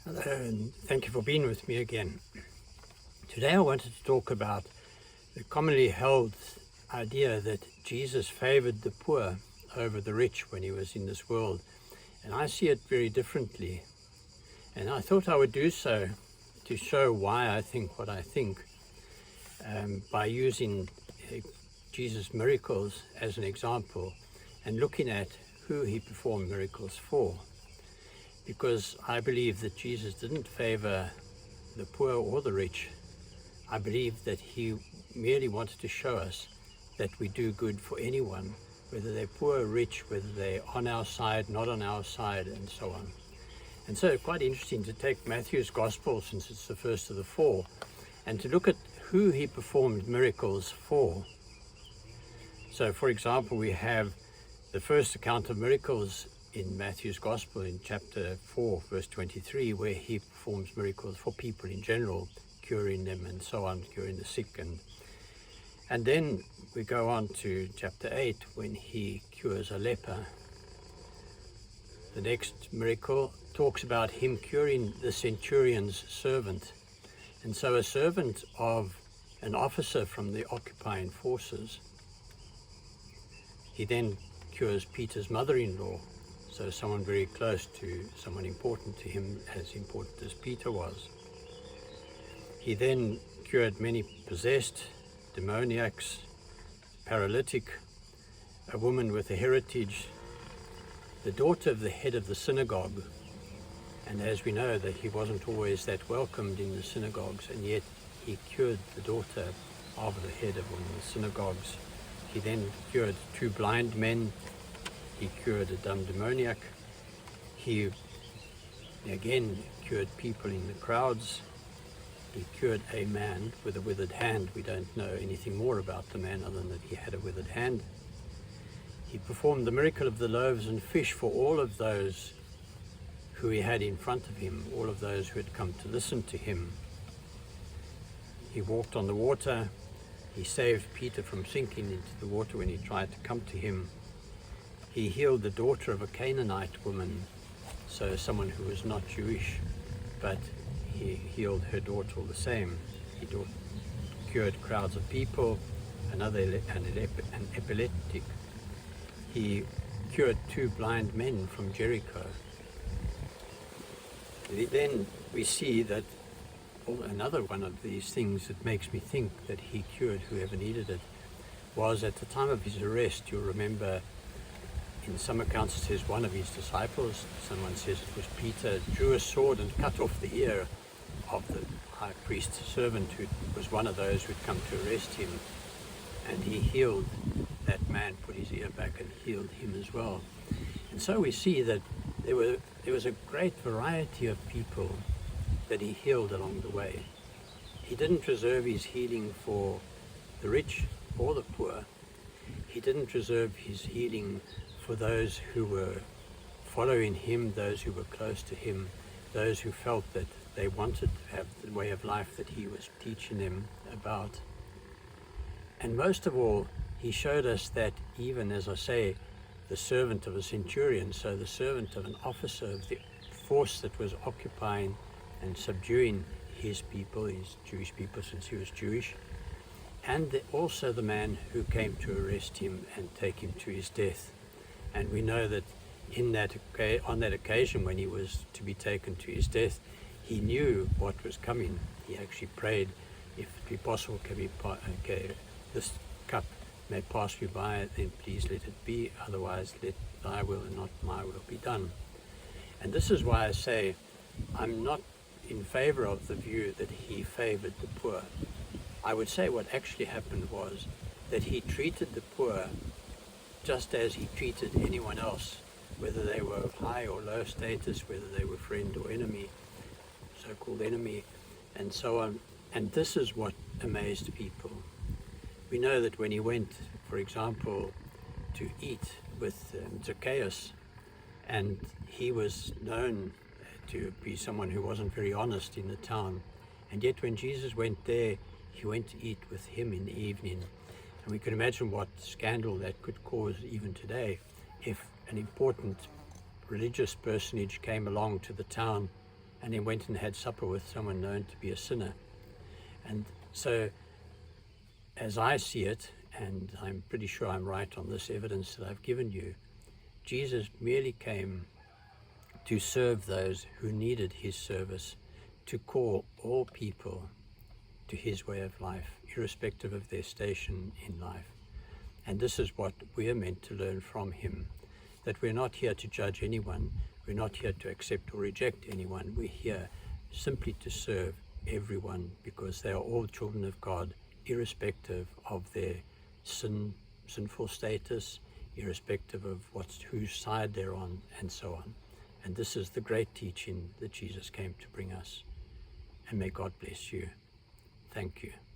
Hello, and thank you for being with me again. Today I wanted to talk about the commonly held idea that Jesus favored the poor over the rich when he was in this world. And I see it very differently. And I thought I would do so to show why I think what I think by using Jesus' miracles as an example and looking at who he performed miracles for. Because I believe that Jesus didn't favor the poor or the rich. I believe that he merely wanted to show us that we do good for anyone, whether they're poor or rich, whether they're on our side, not on our side, and so on. And so it's quite interesting to take Matthew's gospel, since it's the first of the four, and to look at who he performed miracles for. So for example, we have the first account of miracles in Matthew's Gospel in chapter 4, verse 23, where he performs miracles for people in general, curing them and so on, curing the sick. And then we go on to chapter 8, when he cures a leper. The next miracle talks about him curing the centurion's servant. And so a servant of an officer from the occupying forces. He then cures Peter's mother-in-law. So someone very close to someone important to him, as important as Peter was. He then cured many possessed, demoniacs, paralytic, a woman with a heritage, the daughter of the head of the synagogue. And as we know, that he wasn't always that welcomed in the synagogues, and yet he cured the daughter of the head of one of the synagogues. He then cured 2 blind men. He cured a dumb demoniac. He again cured people in the crowds. He cured a man with a withered hand. We don't know anything more about the man other than that he had a withered hand. He performed the miracle of the loaves and fish for all of those who he had in front of him, all of those who had come to listen to him. He walked on the water. He saved Peter from sinking into the water when he tried to come to him. He healed the daughter of a Canaanite woman, so someone who was not Jewish, but he healed her daughter all the same. He cured crowds of people, an epileptic. He cured 2 blind men from Jericho. Then we see that another one of these things that makes me think that he cured whoever needed it was at the time of his arrest. You'll remember in some accounts it says one of his disciples, someone says it was Peter, drew a sword and cut off the ear of the high priest's servant, who was one of those who'd come to arrest him. And he healed that man, put his ear back and healed him as well. And so we see that there was a great variety of people that he healed along the way. He didn't reserve his healing for the rich or the poor. He didn't reserve his healing for those who were following him, those who were close to him, those who felt that they wanted to have the way of life that he was teaching them about. And most of all, he showed us that even, as I say, the servant of a centurion, so the servant of an officer of the force that was occupying and subduing his people, his Jewish people, since he was Jewish, and also the man who came to arrest him and take him to his death. And we know that on that occasion when he was to be taken to his death, he knew what was coming. He actually prayed, if it be possible, this cup may pass me by, then please let it be, otherwise let thy will and not my will be done. And this is why I say I'm not in favor of the view that he favored the poor. I would say what actually happened was that he treated the poor just as he treated anyone else, whether they were of high or low status, whether they were friend or enemy, so-called enemy, and so on. And this is what amazed people. We know that when he went, for example, to eat with Zacchaeus, and he was known to be someone who wasn't very honest in the town, and yet when Jesus went there, he went to eat with him in the evening. And we can imagine what scandal that could cause even today if an important religious personage came along to the town and then went and had supper with someone known to be a sinner. And so, as I see it, and I'm pretty sure I'm right on this evidence that I've given you, Jesus merely came to serve those who needed his service, to call all people to his way of life, irrespective of their station in life. And this is what we are meant to learn from him, that we're not here to judge anyone, we're not here to accept or reject anyone, we're here simply to serve everyone, because they are all children of God, irrespective of their sinful status, irrespective of whose side they're on, and so on. And this is the great teaching that Jesus came to bring us. And may God bless you. Thank you.